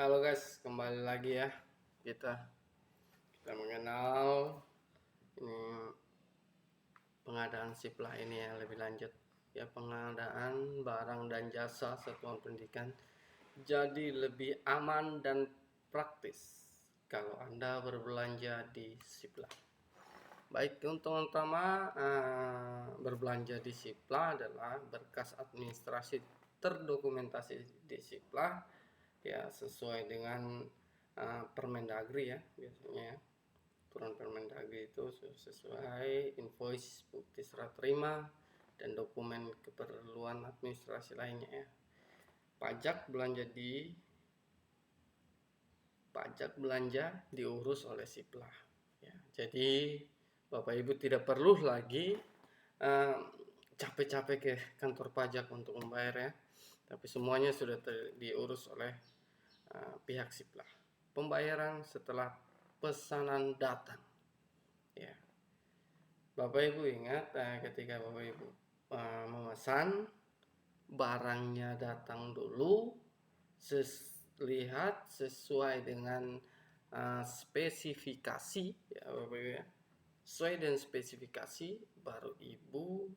Halo guys, kembali lagi ya. Kita mengenal ini pengadaan SIPLA ini ya lebih lanjut. Ya, pengadaan barang dan jasa satuan pendidikan jadi lebih aman dan praktis kalau Anda berbelanja di SIPLA. Baik, keuntungan utama berbelanja di SIPLA adalah berkas administrasi terdokumentasi di SIPLA ya sesuai dengan Permendagri ya biasanya ya. Aturan Permendagri itu sesuai invoice, bukti serah terima, dan dokumen keperluan administrasi lainnya ya. Pajak belanja diurus oleh SIPLA ya. Jadi Bapak Ibu tidak perlu lagi capek-capek ke kantor pajak untuk membayar ya, tapi semuanya sudah diurus oleh pihak SIPLA. Pembayaran setelah pesanan datang ya. Bapak Ibu ingat ketika Bapak Ibu memesan, barangnya datang dulu, lihat sesuai dengan spesifikasi ya Bapak Ibu ya. Sesuai dengan spesifikasi, baru Ibu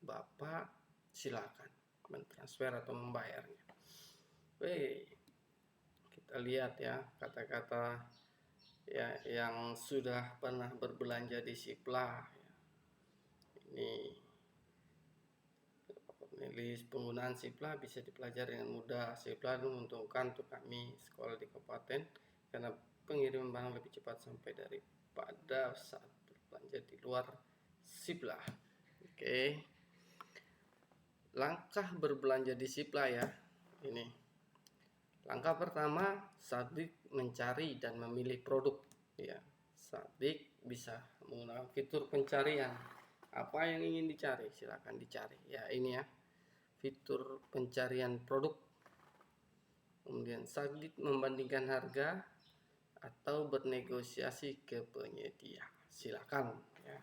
Bapak silakan mentransfer atau membayarnya. Kita lihat ya kata-kata ya yang sudah pernah berbelanja di SIPLA ya. Ini list penggunaan SIPLA bisa dipelajari dengan mudah. SIPLA menguntungkan untuk kami sekolah di kabupaten karena pengiriman barang lebih cepat sampai daripada saat berbelanja di luar SIPLA. Oke. Langkah berbelanja di SIPLA ya. Ini. Langkah pertama, Sadik mencari dan memilih produk ya. Sadik bisa menggunakan fitur pencarian. Apa yang ingin dicari silakan dicari ya. Ini ya, fitur pencarian produk. Kemudian Sadik membandingkan harga atau bernegosiasi ke penyedia, silakan ya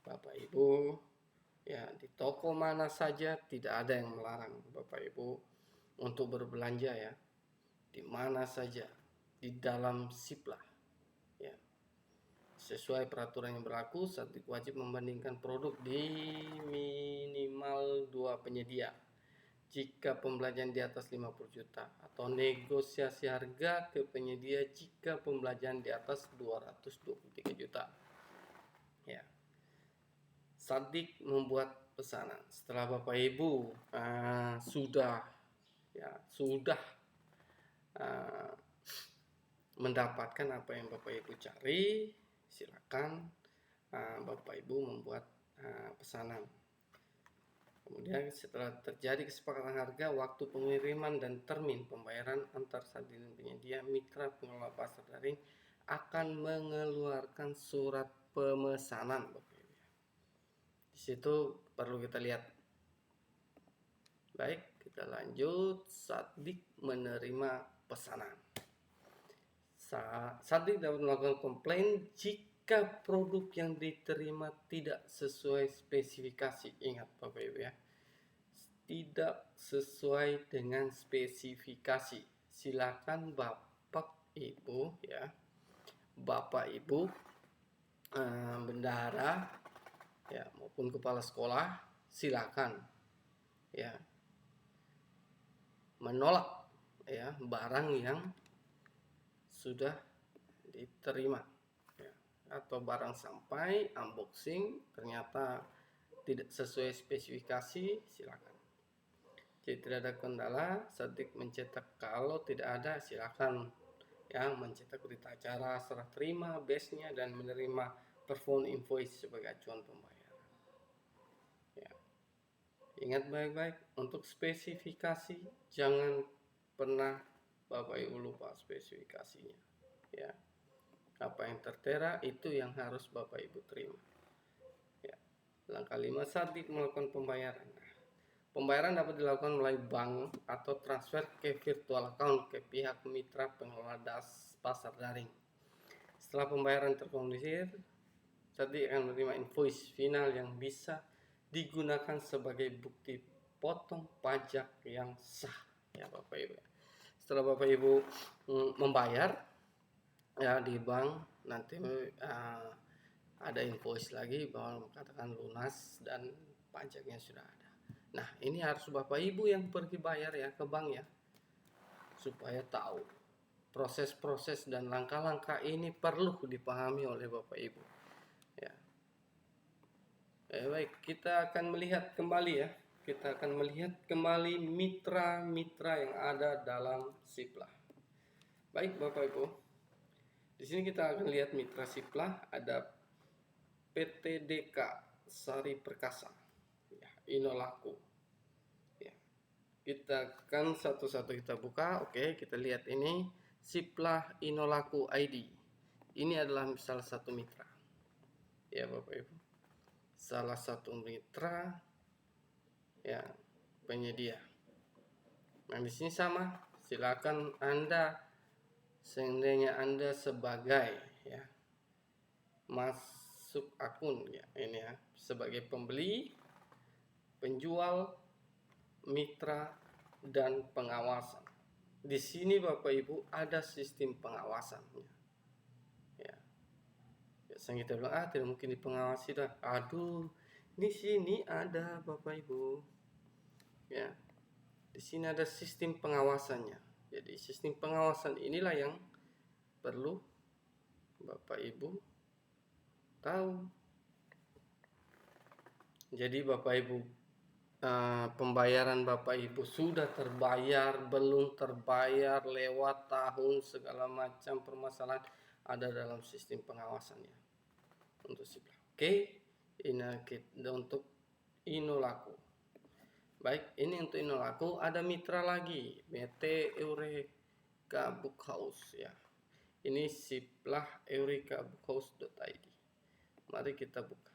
Bapak Ibu ya. Di toko mana saja tidak ada yang melarang Bapak Ibu untuk berbelanja ya, di mana saja di dalam SIPLA ya. Sesuai peraturan yang berlaku, Sadik wajib membandingkan produk di minimal 2 penyedia jika pembelanjaan di atas 50 juta atau negosiasi harga ke penyedia jika pembelanjaan di atas 223 juta ya. Sadik membuat pesanan setelah Bapak Ibu sudah mendapatkan apa yang Bapak Ibu cari, silakan Bapak Ibu membuat pesanan. Kemudian setelah terjadi kesepakatan harga, waktu pengiriman dan termin pembayaran antar Sadik dan penyedia, mitra pengelola pasar daring akan mengeluarkan surat pemesanan Bapak Ibu. Di situ perlu kita lihat. Baik, kita lanjut. Sadik menerima pesanan. Sadik dapat melakukan komplain jika produk yang diterima tidak sesuai spesifikasi. Ingat Bapak Ibu ya, tidak sesuai dengan spesifikasi. Silakan Bapak Ibu ya, Bapak Ibu bendahara ya maupun kepala sekolah, silakan ya menolak ya barang yang sudah diterima ya, atau barang sampai unboxing ternyata tidak sesuai spesifikasi, silakan. Jadi tidak ada kendala, Sadik mencetak. Kalau tidak ada, silakan ya mencetak berita acara serah terima, base-nya, dan menerima perform invoice sebagai acuan pembayaran ya. Ingat baik-baik, untuk spesifikasi jangan pernah Bapak Ibu lupa spesifikasinya ya. Apa yang tertera itu yang harus Bapak Ibu terima ya. Langkah 5, Sadik melakukan pembayaran. Pembayaran dapat dilakukan melalui bank atau transfer ke virtual account ke pihak mitra pengelola pasar daring. Setelah pembayaran terkoordinir, Sadik akan menerima invoice final yang bisa digunakan sebagai bukti potong pajak yang sah ya Bapak Ibu. setelah Bapak Ibu membayar ya di bank, nanti ada invoice lagi bahwa katakan lunas dan pajaknya sudah ada. Nah, ini harus Bapak Ibu yang pergi bayar ya ke bank ya, supaya tahu proses-proses dan langkah-langkah ini perlu dipahami oleh Bapak Ibu ya. Baik, kita akan melihat kembali ya. Kita akan melihat kembali mitra-mitra yang ada dalam Siplah. Baik Bapak Ibu, di sini kita akan lihat mitra Siplah, ada PTDK Sari Perkasa, ya, Inolaku. Ya. Kita akan satu-satu kita buka. Oke, kita lihat ini Siplah Inolaku ID. Ini adalah salah satu mitra. Ya Bapak Ibu, salah satu mitra ya penyedia. Nah di sini sama, silakan Anda seandainya Anda sebagai ya masuk akun ya ini ya sebagai pembeli, penjual, mitra dan pengawasan. Di sini Bapak Ibu ada sistem pengawasannya. Ya. Biasanya kita bilang tidak mungkin dipengawasi dah. Aduh, di sini ada Bapak Ibu. Ya. Di sini ada sistem pengawasannya. Jadi sistem pengawasan inilah yang perlu Bapak Ibu tahu. Jadi Bapak Ibu, pembayaran Bapak Ibu sudah terbayar, belum terbayar, lewat tahun, segala macam permasalahan ada dalam sistem pengawasannya untuk Siplah. Oke, ini untuk Inolaku. Baik, ini untuk Inolaku. Ada mitra lagi, PT Eureka Bookhouse ya. Ini Siplah eurekabookhouse.id. Mari kita buka.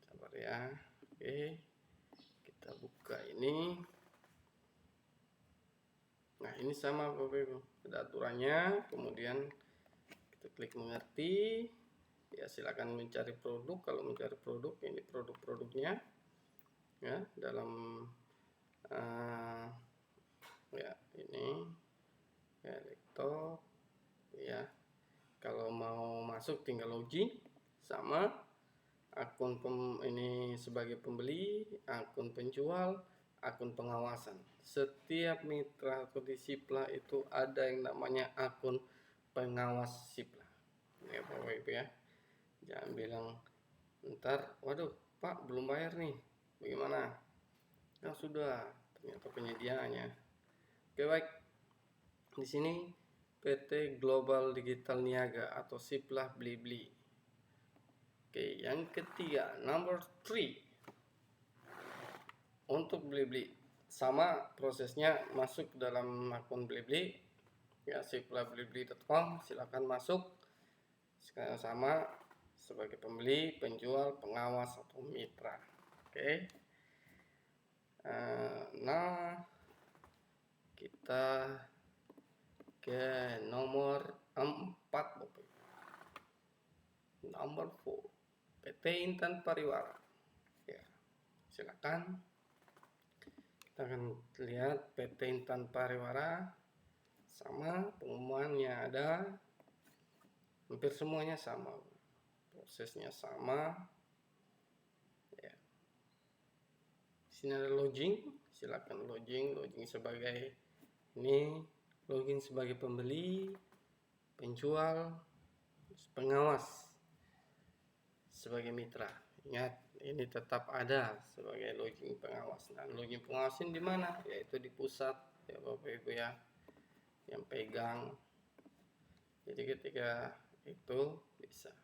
Sabar ya. Oke, kita buka ini. Nah, ini sama Bapak Ibu. Ada aturannya. Kemudian kita klik mengerti. Ya, silakan mencari produk. Kalau mencari produk, ini produk-produknya. Ya, dalam ya ini ya laptop ya. Kalau mau masuk tinggal login sama akun ini sebagai pembeli, akun penjual, akun pengawasan. Setiap mitra atau di Siplah itu ada yang namanya akun pengawas Siplah. Ya Bapak Ibu ya. Jangan bilang ntar, waduh Pak belum bayar nih, bagaimana? Nah sudah, ternyata penyediaannya. Oke baik. Di sini PT Global Digital Niaga atau Siplah Blibli. Oke, yang ketiga, number 3. Untuk Blibli sama prosesnya, masuk dalam akun Blibli ya, siplahblibli.com, silakan masuk. Sekarang sama sebagai pembeli, penjual, pengawas atau mitra. Oke. Nah, kita ke nomor 4 Bapak. Nomor 4 PT Intan Pariwara ya, silakan. Kita akan lihat PT Intan Pariwara sama, pengumumannya ada, hampir semuanya sama, prosesnya sama ya. Di sini ada login, silakan login sebagai ini, login sebagai pembeli, penjual, pengawas sebagai mitra. Ingat, ini tetap ada sebagai login pengawas. Nah, login pengawasin di mana? Yaitu di pusat ya Bapak Ibu ya, yang pegang. Jadi ketika itu bisa.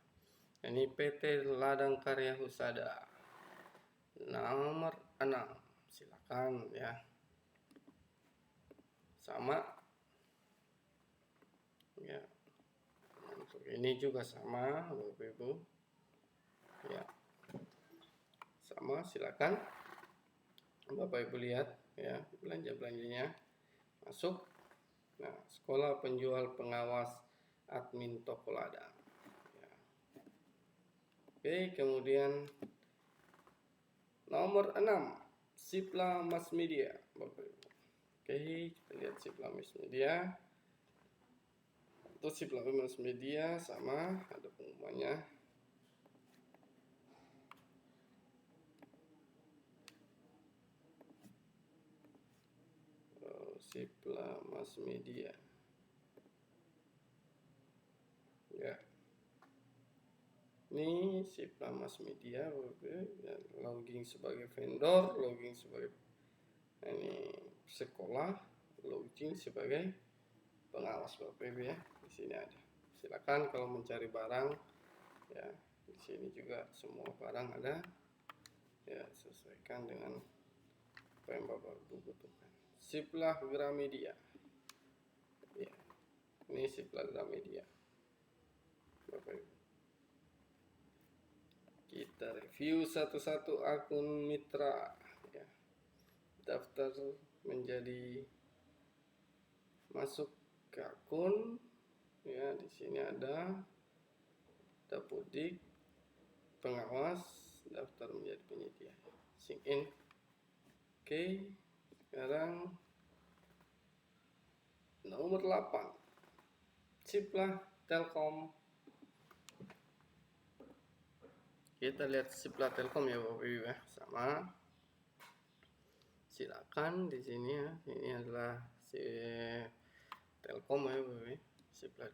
Ini PT Ladang Karya Husada nomor 6, silakan ya. Sama ya. Untuk ini juga sama Bapak Ibu ya, sama, silakan Bapak Ibu lihat ya belanja-belanjanya masuk. Nah, sekolah penjual pengawas admin toko ladang ya. Oke, kemudian nomor 6 Siplah Mass Media Bapak Ibu. Oke, kita lihat Sipla Mass Media. Untuk Sipla Mass Media sama ada pengumumannya. Sipla Mass Media. Ya. Ini Sipla Mass Media, login sebagai vendor, login sebagai ini sekolah, login sebagai pengawas Bapak Ibu ya. Di sini ada. Silakan kalau mencari barang ya, di sini juga semua barang ada. Ya, sesuaikan dengan apa yang Bapak Ibu butuhkan. Sipla Gramedia. Ya. Ini Sipla Gramedia. Bapak Ibu. Kita review satu-satu akun mitra ya. Daftar menjadi masuk ke akun ya, di sini ada Dapodik, pengawas, daftar menjadi penyedia, sign in. Oke, sekarang nomor 8 Sipla Telkom. Kita lihat Sipla Telkom ya Bapak Ibu ya, sama. Silakan di sini ya. Ini adalah si Telkom ya Bapak Ibu. Sipla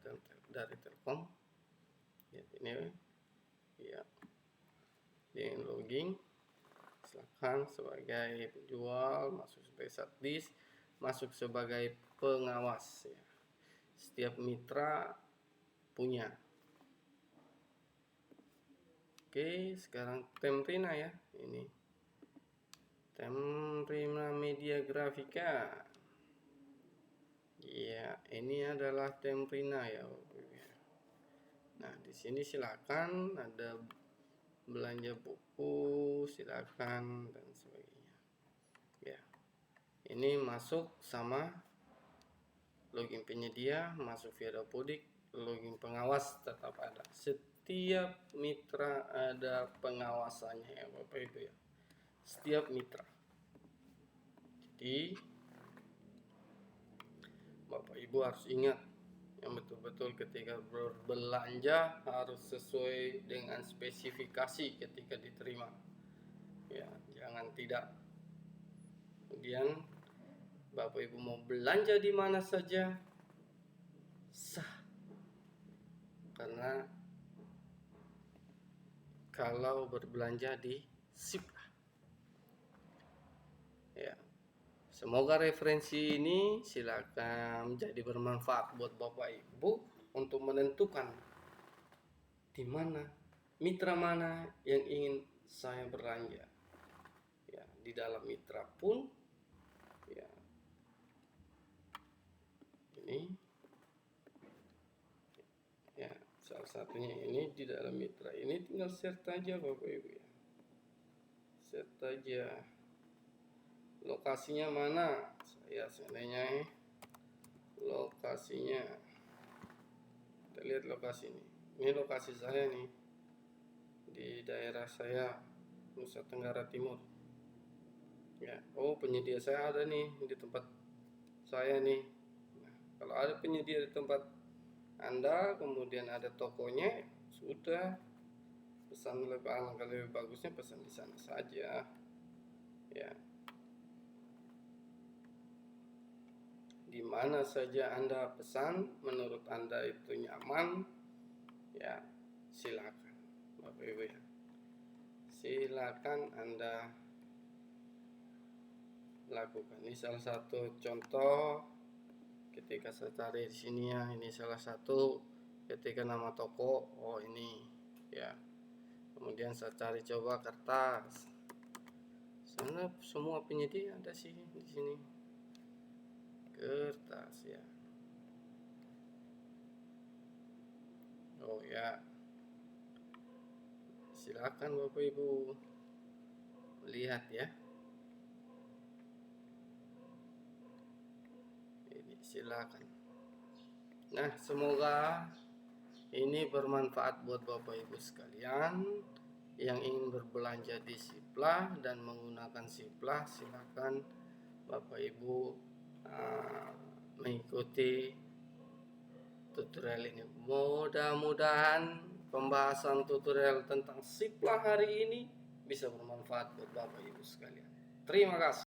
dari Telkom. Ya, ini ya. Di login. Silakan sebagai penjual, masuk sebagai satdis, masuk sebagai pengawas ya. Setiap mitra punya. Oke, sekarang Temrina ya. Ini Temrina Media Grafika. Ya, ini adalah Temrina ya. Nah, di sini silakan ada belanja buku, silakan dan sebagainya. Ya. Ini masuk sama login penyedia, masuk via Dapodik, login pengawas tetap ada. Setiap mitra ada pengawasannya ya Bapak Ibu ya. Setiap mitra. Jadi Bapak Ibu harus ingat yang betul-betul ketika berbelanja harus sesuai dengan spesifikasi ketika diterima. Ya, jangan tidak. Kemudian Bapak Ibu mau belanja di mana saja sah. Karena kalau berbelanja di Sipla. Ya. Semoga referensi ini silakan menjadi bermanfaat buat Bapak Ibu untuk menentukan di mana mitra mana yang ingin saya belanja. Ya, di dalam mitra pun ya. Ini ya, salah satunya ini di dalam mitra ini tinggal share aja Bapak Ibu ya. Share aja. Lokasinya mana? Saya seandainya lokasinya. Kita lihat lokasi ini. Ini lokasi saya nih. Di daerah saya Nusa Tenggara Timur. Ya, oh penyedia saya ada nih di tempat saya nih. Nah, kalau ada penyedia di tempat Anda, kemudian ada tokonya, sudah pesan lebih bagusnya pesan di sana saja. Ya. Di mana saja Anda pesan, menurut Anda itu nyaman, ya silakan, Bapak Ibu ya. Silakan Anda lakukan. Ini salah satu contoh ketika saya cari di sini ya. Ini salah satu ketika nama toko, oh ini ya. Kemudian saya cari coba kertas. Sana semua penyedia ada sih di sini. Kertas ya. Oh ya. Silakan Bapak Ibu lihat ya. Ini silakan. Nah, semoga ini bermanfaat buat Bapak Ibu sekalian yang ingin berbelanja di Sipla dan menggunakan Sipla. Silakan Bapak Ibu mengikuti tutorial ini. Mudah-mudahan pembahasan tutorial tentang Sipla hari ini bisa bermanfaat buat Bapak Ibu sekalian. Terima kasih.